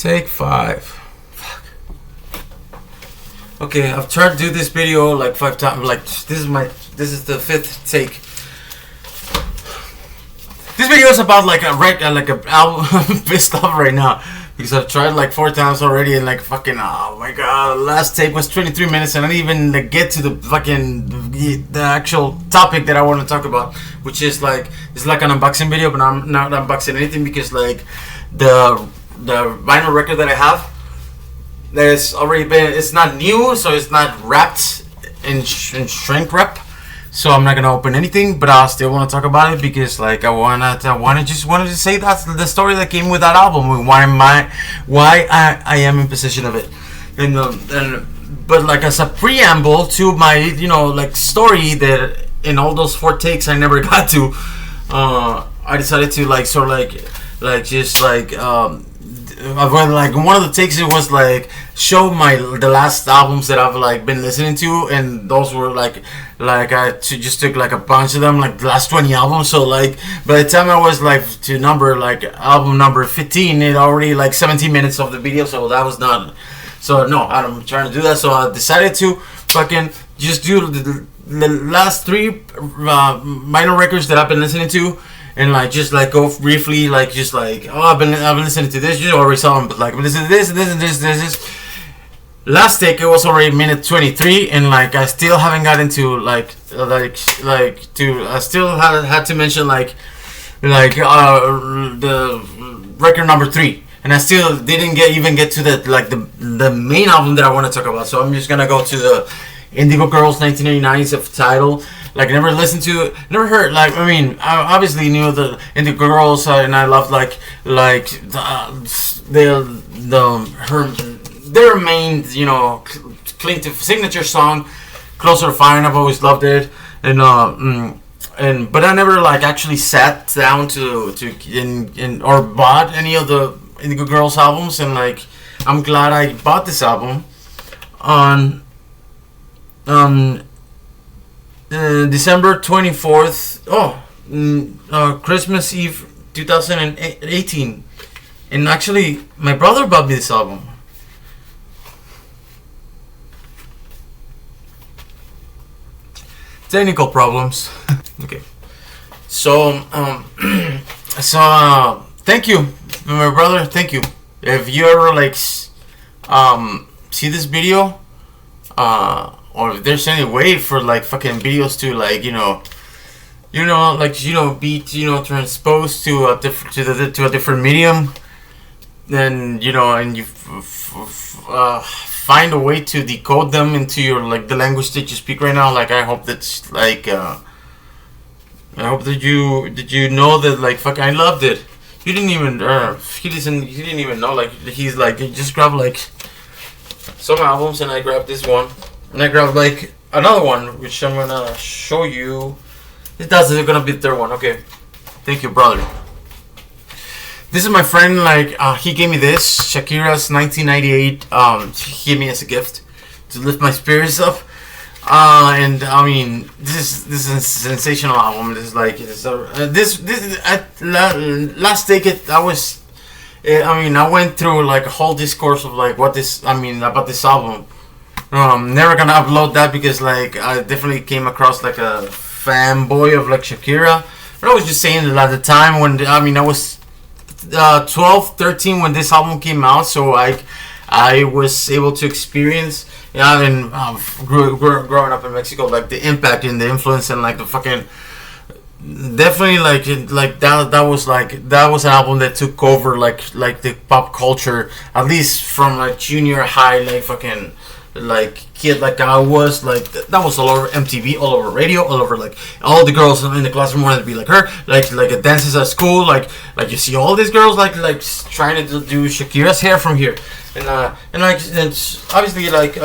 Take 5. Fuck. Okay, I've tried to do this video like 5 times. Like this is the 5th take. This video is about like a album. I'm pissed off right now because I've tried like 4 times already and like fucking oh my god, the last take was 23 minutes and I didn't even like, get to the fucking the actual topic that I want to talk about, which is like it's like an unboxing video, but I'm not unboxing anything because like the vinyl record that I have, there's already been, it's not new, so it's not wrapped in shrink wrap, so I'm not gonna open anything, but I still want to talk about it because like I wanted to say that's the story that came with that album, why I am in possession of it, and but like as a preamble to my like story that in all those 4 takes I never got to, I decided to like sort of like just like like one of the takes it was like show the last albums that I've like been listening to, and those were like I just took like a bunch of them, like the last 20 albums. So like by the time I was like to album number 15, it already like 17 minutes of the video, so that was not. So no, I'm trying to do that. So I decided to fucking just do the last 3 minor records that I've been listening to. And like just like go briefly, like just like I've been listening to this. You already saw them, but like listen to this and this and this and this. Last take it was already minute 23, and like I still haven't gotten to I still had to mention like the record number 3, and I still didn't get to the main album that I want to talk about. So I'm just gonna go to the Indigo Girls 1989's of title. Like never listened to it, never heard. Like I mean, I obviously knew the Indigo Girls, and I loved their main signature song, "Closer to Fire." And I've always loved it, but I never like actually sat down or bought any of the Indigo Girls albums, and like I'm glad I bought this album on December 24th, Christmas Eve 2018. And actually, my brother bought me this album. Technical problems. Okay. So, thank you, my brother. Thank you. If you ever like, see this video, or if there's any way for like fucking videos to like be transposed to a different medium, then and you find a way to decode them into your like the language that you speak right now. Like I hope that's like I hope that you know that like fuck I loved it. You didn't even he didn't even know, like he's like he just grabbed like some albums, and I grabbed this one. And I grabbed like another one, which I'm gonna show you. It's gonna be the 3rd one. Okay, thank you, brother. This is my friend. Like he gave me this Shakira's 1998. He gave me as a gift to lift my spirits up. And I mean, this is a sensational album. This is like last take it. I went through like a whole discourse of like about this album. Never gonna upload that because like I definitely came across like a fanboy of like Shakira. But I was just saying that at the time when I was 12, 13 when this album came out, so I was able to experience and growing up in Mexico, like the impact and the influence and like the fucking definitely like that was an album that took over like the pop culture, at least from like junior high, like fucking like kid like I was, like that was all over MTV, all over radio, all over like all the girls in the classroom wanted to be like her, like at dances at school, like you see all these girls like trying to do Shakira's hair from here, and it's obviously like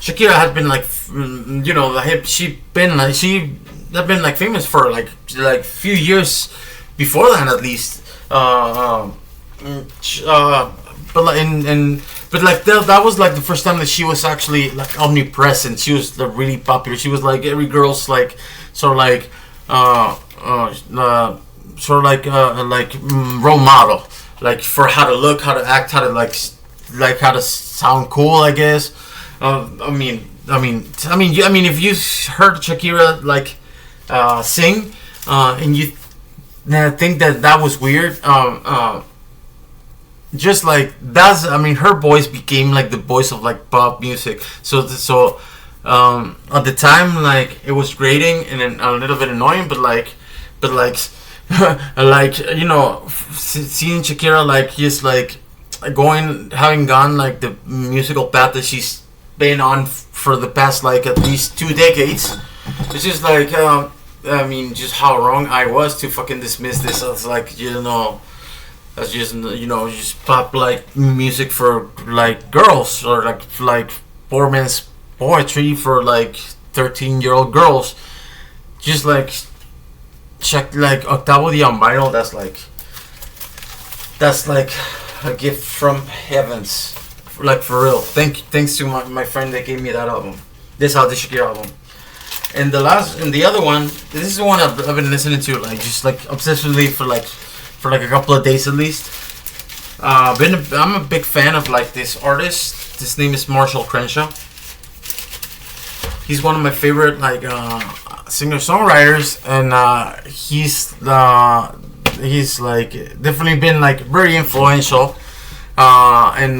Shakira had been like she had been like famous for like few years before that at least, but like that was like the first time that she was actually like omnipresent. She was like, really popular. She was like every girl's like sort of like role model, like for how to look, how to act, how to like like how to sound cool, I guess. If you heard Shakira like sing, and you think that was weird, just like that's, her voice became like the voice of like pop music. At the time, like it was grating and then a little bit annoying, but like seeing Shakira like just like having gone like the musical path that she's been on for the past like at least 2 decades. It's just like just how wrong I was to fucking dismiss this as like as just pop like music for like girls, or like poor man's poetry for like 13-year-old girls. Just like check like Octavo the Vinyl. That's like a gift from heavens, like for real. Thanks to my friend that gave me that album, the Shakira album. And the other one, this is the one I've been listening to like just like obsessively for like a couple of days at least. I'm a big fan of like this artist. His name is Crenshaw. He's one of my favorite like singer-songwriters, and he's like definitely been like very influential, and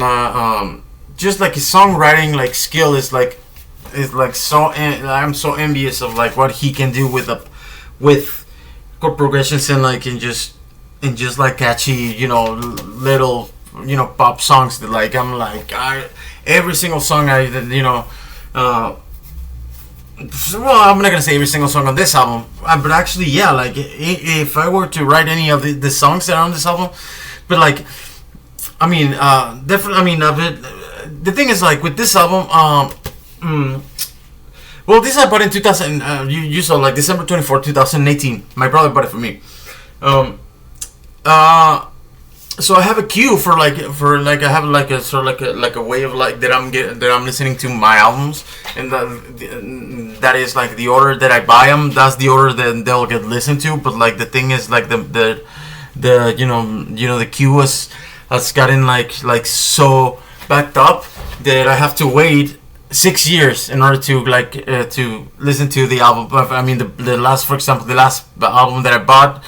just like his songwriting like skill is like so. I'm so envious of like what he can do with chord progressions and just like catchy little pop songs that like every single song well, I'm not gonna say every single song on this album, but actually, yeah. Like, if I were to write any of the songs that are on this album, but like, definitely. The thing is, like, with this album, well, this I bought in 2000. You saw like December 24th, 2018. My brother bought it for me. So I have a cue for I have like a sort of like a way of like that I'm listening to my albums, and that is like the order that I buy them. That's the order that they'll get listened to. But like the thing is like the cue has gotten like so backed up that I have to wait 6 years in order to to listen to the album. The last, for example, the last album that I bought,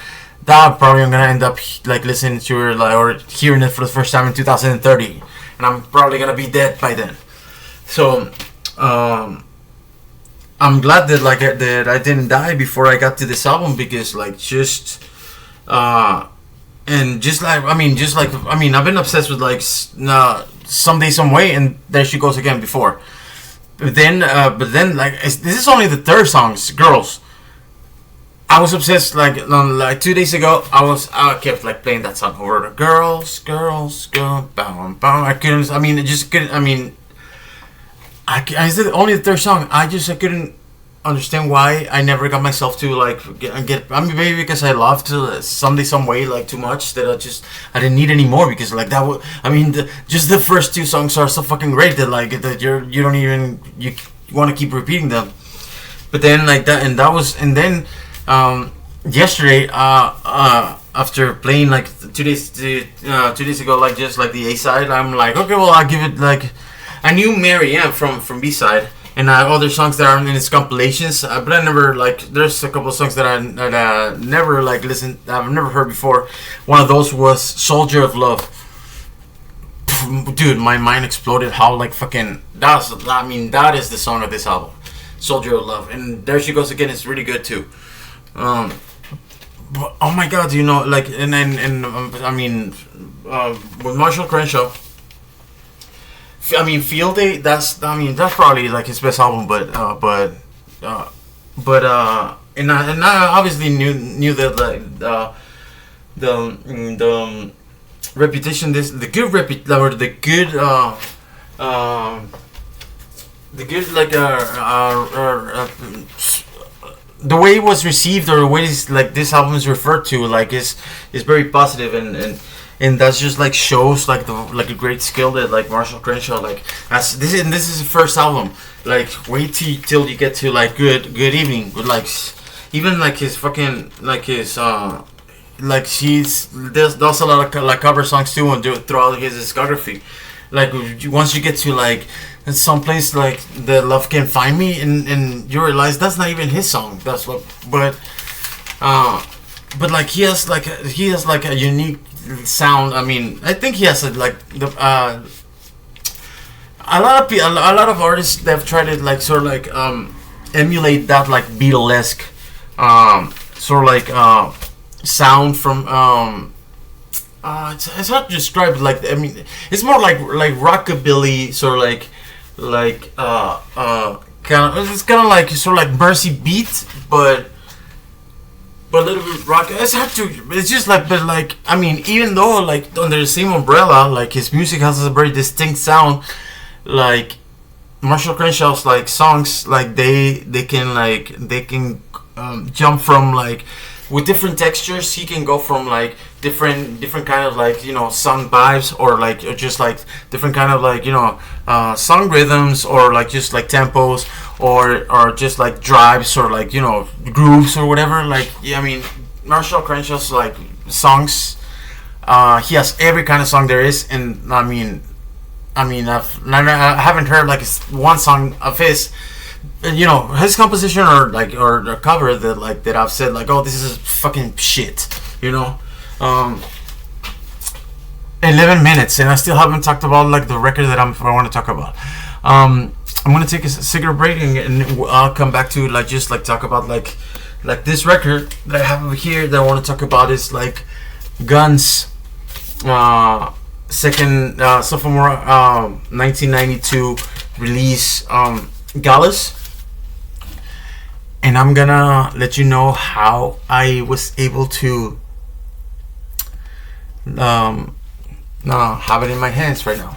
that probably I'm gonna end up like listening to it or hearing it for the first time in 2030, and I'm probably gonna be dead by then. So I'm glad that that I didn't die before I got to this album, because like I've been obsessed with like Someday Some Way and There She Goes Again before, but then this is only the third song, Girls. I was obsessed like 2 days ago. I kept like playing that song over. Girls, girls, girl, bow, bow. I couldn't. It just couldn't. I said only the third song. I couldn't understand why I never got myself to like get. Maybe because I loved Someday Some Way like too much that I didn't need any more, because like that would. Just the first two songs are so fucking great that like that you don't even you want to keep repeating them. But then like that and then. Yesterday, after playing like 2 days ago, like just like the A side, I'm like, okay, well, I'll give it like. I knew Mary Ann from B side, and other songs that are in its compilations, but I never like. There's a couple of songs that I never like listened. I've never heard before. One of those was Soldier of Love. Dude, my mind exploded. How like fucking that is the song of this album, Soldier of Love, and There She Goes Again is really good too. But, oh my god, like, with Marshall Crenshaw, Field Day, that's probably like his best album, and I obviously knew that like the reputation, the way it was received, or the way this album is referred to, like is very positive, and that's just like shows like a great skill that like Marshall Crenshaw like has. This is his first album. Like wait till you get to like Good Evening, with like even like his fucking like his like does a lot of like cover songs too and do it throughout his discography. like once you get to like someplace like the Love Can Find Me, and you realize that's not even his song. That's what, but like he has like a unique sound. I mean, I think he has like the a lot of artists that have tried to like sort of like emulate that like Beatlesque sort of like sound from it's hard to describe. Like, I mean, it's more like rockabilly, sort of kind of, it's kind of like sort of like Mercy beat, but a little bit rock. It's hard to. It's just like, but like, I mean, even though like under the same umbrella, like his music has a very distinct sound. Like Marshall Crenshaw's like songs, like they can jump from like with different textures. He can go from like different kind of like, you know, song vibes, or like or just like different kind of like, you know, song rhythms, or like just like tempos, or just like drives, or like, you know, grooves or whatever. Like, yeah, I mean, Marshall Crenshaw's like songs, he has every kind of song there is. And I mean I haven't heard like one song of his, you know, his composition or a cover that I've said like, oh, this is fucking shit, you know. 11 minutes and I still haven't talked about like the record that I want to talk about. I'm gonna take a cigarette break, and I'll come back to like just like talk about like this record that I have over here that I want to talk about is like Guns, second sophomore 1992 release, Gallus. And I'm gonna let you know how I was able to have it in my hands right now.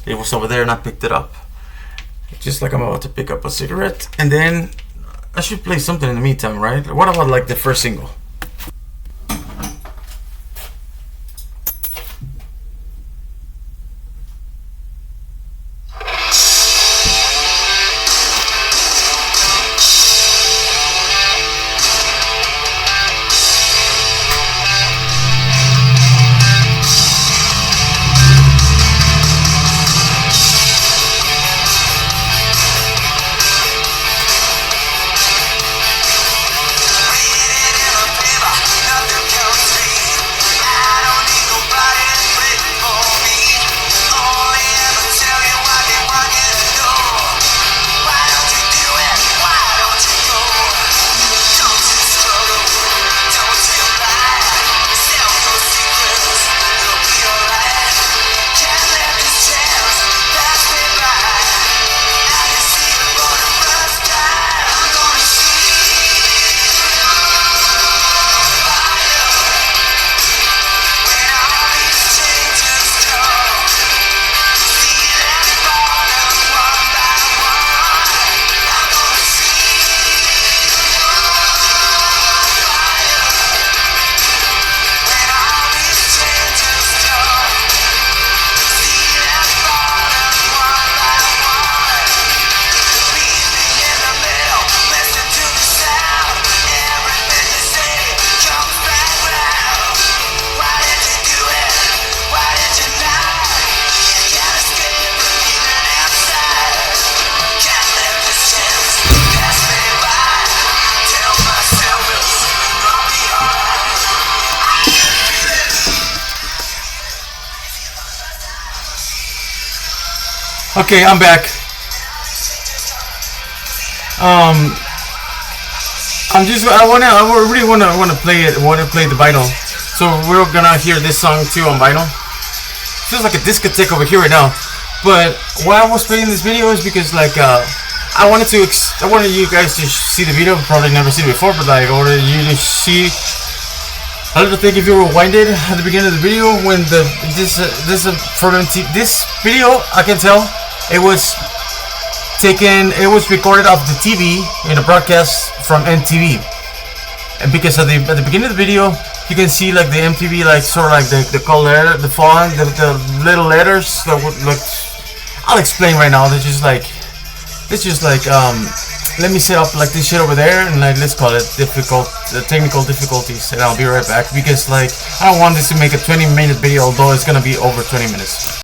It was over there and I picked it up, just like I'm about to pick up a cigarette. And then I should play something in the meantime, right? What about like the first single? Okay, I'm back. I really wanna play it. Want to play the vinyl. So we're gonna hear this song too on vinyl. Feels like a discotheque over here right now. But why I was playing this video is because like I wanted you guys to see the video. Probably never seen it before, but like I wanted you to see a little thing. If you rewinded at the beginning of the video when this video, I can tell it was recorded off the TV in a broadcast from MTV. And because at the beginning of the video, you can see like the MTV, like sort of like the color, the font, the little letters that would like. I'll explain right now. It's just like let me set up like this shit over there, and like let's call it technical difficulties, and I'll be right back because like I don't want this to make a 20-minute video, although it's gonna be over 20 minutes.